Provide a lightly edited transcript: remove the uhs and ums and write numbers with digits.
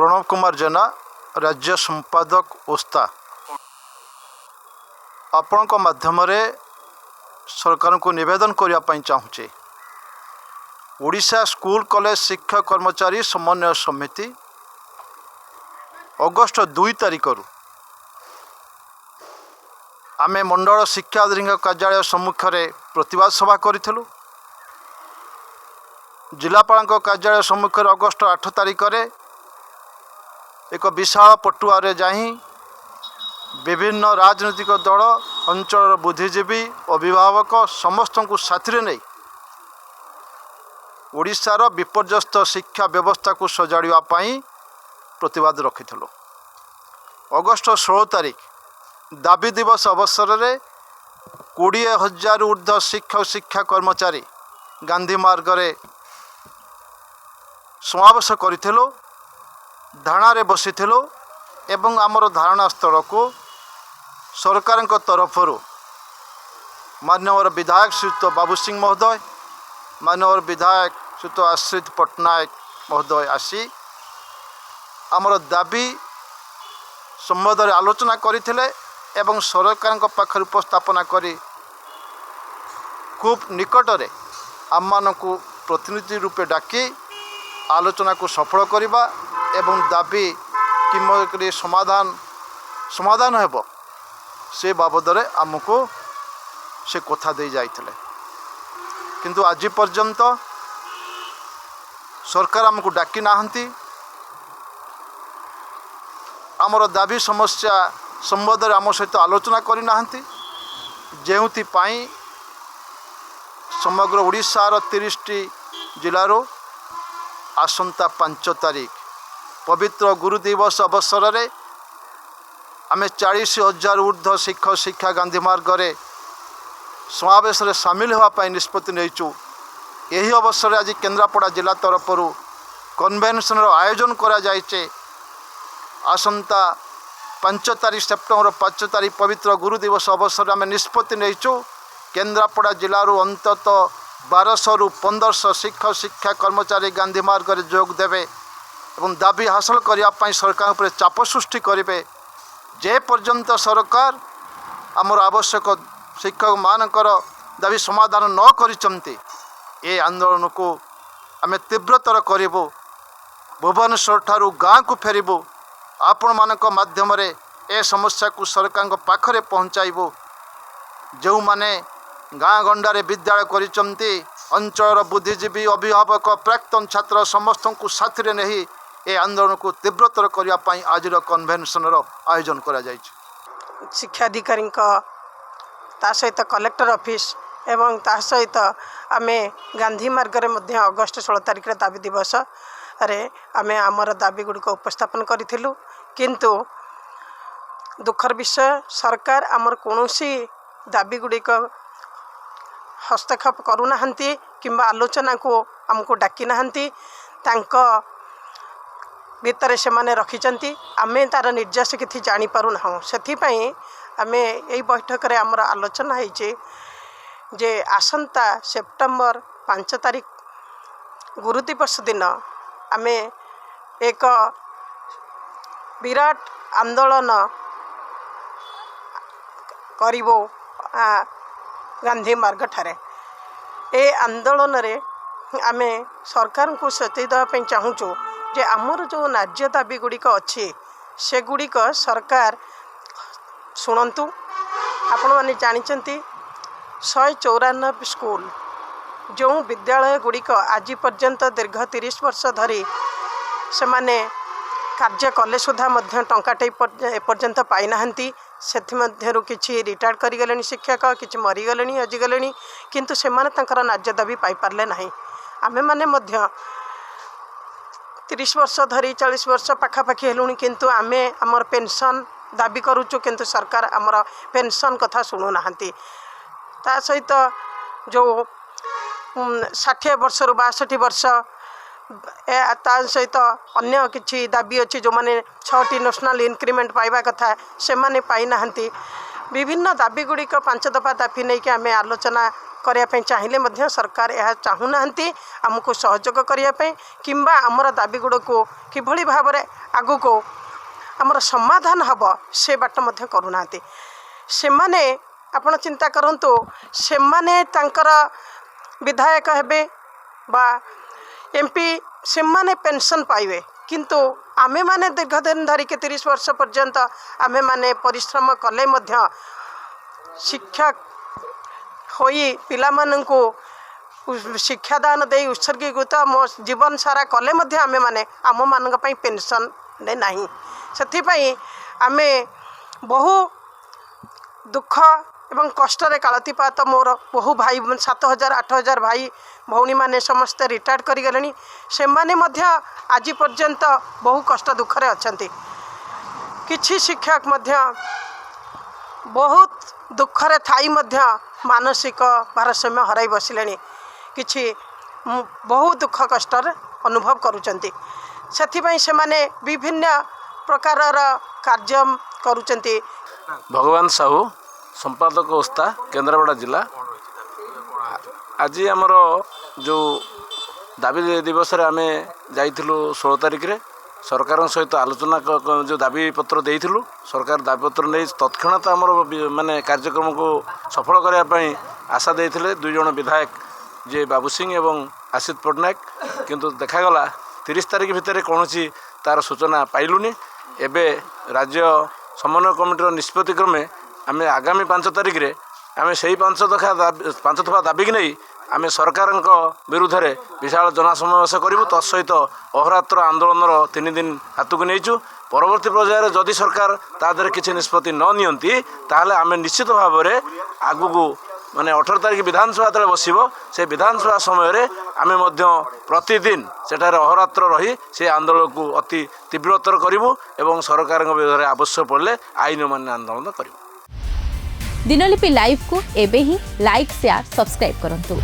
प्रणव कुमार जेना राज्य संपादक ओस्ता आपण माध्यम सरकार को निवेदन करने चाहूँचे ओडिशा स्कूल कॉलेज शिक्षक कर्मचारी समन्वय समिति अगस्ट 2 तारिख आमे मंडल शिक्षा अधिकारी कार्यालय सम्मुख में प्रतिवाद सभा करूँ। जिलापाल कार्यालय सम्मुख अगस्ट 8 तारिख एक विशाल पटुआरे जाही विभिन्न राजनीतिक दल अंचल बुद्धिजीवी अभिभावक समस्त को साथी नहीं ओडिशार विपर्यस्त शिक्षा व्यवस्था को सजाड़ापी प्रतिवाद रखिलु। अगस्ट 16 तारिख दाबी दिवस अवसर में 20,000 ऊर्ध्व शिक्षक शिक्षा कर्मचारी गांधी मार्ग में समावेश करूँ धारणा बसीलु एवं आमर धारणा स्थल को सरकार तरफ माननीय विधायक श्रीयुक्त बाबू सिंह महोदय माननीय विधायक श्रीयुक्त आश्रित पट्टनायक महोदय आसी आमर दाबी संबंध में आलोचना करथिले एवं सरकार पाखर उपस्थापना करी खूब निकटरे आम मानकु प्रतिनिधि रूपे डाकी आलोचना को सफल करवा एवं दाबी कि समाधान हेब से बाबद आमको से कथा दे जाइथिले किंतु आज पर्यंत सरकार आमको डाकी नाहंती आमर दाबी समस्या संबंध में आम सहित आलोचना करना जेउथिपाई समग्र ओडिशार 30टी जिलारो आसंता 5 तारिख पवित्र गुरु दिवस अवसर में आम 40,000 ऊर्ध्व शिक्षक शिक्षा गांधी मार्ग में समावेश में सामिल होगापाई निष्पत्ति नहींचु। यही अवसर आज केन्द्रापड़ा जिला तरफ कन्वेन्शन आयोजन करा जाइछे। आसंता 5 तारिख सेप्टेम्बर 5 तारिख पवित्र गुरु दिवस अवसर में आम निष्पत्ति नहींचु केन्द्रापड़ा जिलूर अंतत 1200 रु 1500 शिक्षक शिक्षा कर्मचारी गांधी मार्ग में जोग देवे और दाबी हासिल करने सरकार उपर चाप सृष्टि करेंगे जे पर्यंत सरकार आमर आवश्यक शिक्षक मानकर दाबी समाधान न करिसंती ए आंदोलन को आम तीव्रतर करूँ। भुवनेश्वर ठारू गाँव को फेरबू आपण मानक माध्यम ए समस्या को सरकार पाखरे पहुँचाइबू। जो माने गाँ गंडारे विद्यालय करिसंती अंचल बुद्धिजीवी अभिभावक प्राक्तन छात्र समस्त को साथी नहीं ए आंदोलन को तीव्रतर करने आज कन्वेन्शन आयोजन करा जाइछे। शिक्षा अधिकारी सहित कलेक्टर ऑफिस एवं ता सहित आमे गांधी मार्ग में अगस्ट 16 तारिख दाबी दिवस रे आमे आमर दाबी गुड़िक उपस्थापन करूँ किंतु दुखर विषय सरकार आमर कौनसी दाबी गुड़िक हस्तक्षेप करूना किंबा आलोचना को आमको डाकी नाहंती भितर से माने रखिचंती आमे तार निर्देश किछि जानी पारु ना से आमे यही बैठक रे आमर आलोचना होइछे जे आसंता सेप्टेम्बर 5 तारिख गुरु दिवस दिन आमे एक विराट आंदोलन करिबो गांधी मार्ग ठारे। ए आंदोलन रे आमे सरकार को सचेत देवाई चाहूँ जे आमर जो न्याय दाबी गुड़िक अच्छी से गुड़िक सरकार शुणु। आपण मैंने जानते 194 स्कूल जो विद्यालय गुड़िक आज पर्यंत दीर्घ 30 वर्ष धरी से माने कार्य कले सुधा टंकाटे एपर्यंत पाई नाहंती से किसी रिटायर्ड करिगले शिक्षक किसी मरीगले हजिगले किंतु से न्याय दाबी पाई पारले नहीं। आमे माने 30 वर्ष धरी 40 वर्ष पाखापाखि हेलुणी किंतु आमे आमर पेंशन दाबी करूचु किंतु सरकार आमर पेंशन कथा शुणु नाहंती। ता सहित जो 60 वर्ष रु 62 वर्ष ता सहित अन्य किछि दाबी अच्छी जो माने 6टी नेशनल इंक्रीमेंट पाइबा कथा से माने पाई नाहंती। विभिन्न दाबी गुड़िक 5 दफा दाबी नहीं कि आमे आलोचना करने चाहिए सरकार यह चाहूना आमको सहयोग करने किंबा आमर दाबी गुड़ को किभली भाव में आगु को आमर समाधान हम से बाट करूना से माने आपण चिंता करंतु से माने तांकर विधायक हेबे बा एमपी से माने पेंशन पाइबे किंतु आमे माने दीर्घ दिन धरिक 30 वर्ष पर्यंत आमे माने परिश्रम कले मध्य शिक्षा होई पिला माननकु शिक्षादान दे उत्सर्गीकृत मो जीवन सारा कले मध्य आमे माने आम मानक पई पेंशन दे नाही सेथि पई आमे बहु दुख एवं कष्टर कालतीपात मोर बहु भाई 7,000 8,000 भाई भौणी माने समस्त रिटायर्ड करी गलेनी से माने मध्य आज पर्यंत बहु कष्ट दुखरे अछंती किछि शिक्षक मध्य बहुत दुखरे थाई मध्य मानसिक भारसाम्य हराई बसिलेनी किछि बहु दुख कष्टर अनुभव करूचंती सेथिपई से माने विभिन्न प्रकारर कार्य करूचंती। भगवान साहू संपादक ओस्ता केन्द्रापड़ा जिला आज आमर जो दाबी दिवस आम जाइलु 16 तारिख रे सरकार सहित आलोचना जो दाबी पत्र देइथिलु सरकार दाबी पत्र नहीं तत्क्षणात आमर माने कार्यक्रम को सफल करने आशा देइथिले 2 जन विधायक जे बाबू सिंह एवं आशिष पट्टनायक किंतु देखागला 30 तारिख भितर कौन तार सूचना पाइलुनी एबे राज्य समन्वय कमिटर निष्पत्ति क्रमे आम आगामी 5 तारिख रे आम से 5 दफा दाबी की नहीं आम सरकार विरुद्ध में विशाल जनसमावेश करूँ तत्सहित अहोरात्र आंदोलन 3 दिन हाथ को नहींचु परवर्ती पर्यायर जदि सरकार तादर किसी निष्पत्ति न नियंती ताहले आम निश्चित भाव में आगू माने 18 तारिख विधानसभा तले बसिबो से विधानसभा समय आम प्रतिदिन सेठारे अहोरात्र रही से आंदोलन को अति तीव्रतर करूँ एवं सरकार विरुद्ध में आवश्यक पड़े आईन मान आंदोलन करूँ। दिनलिपि लाइव को एबे ही लाइक शेयर सब्सक्राइब करंतु।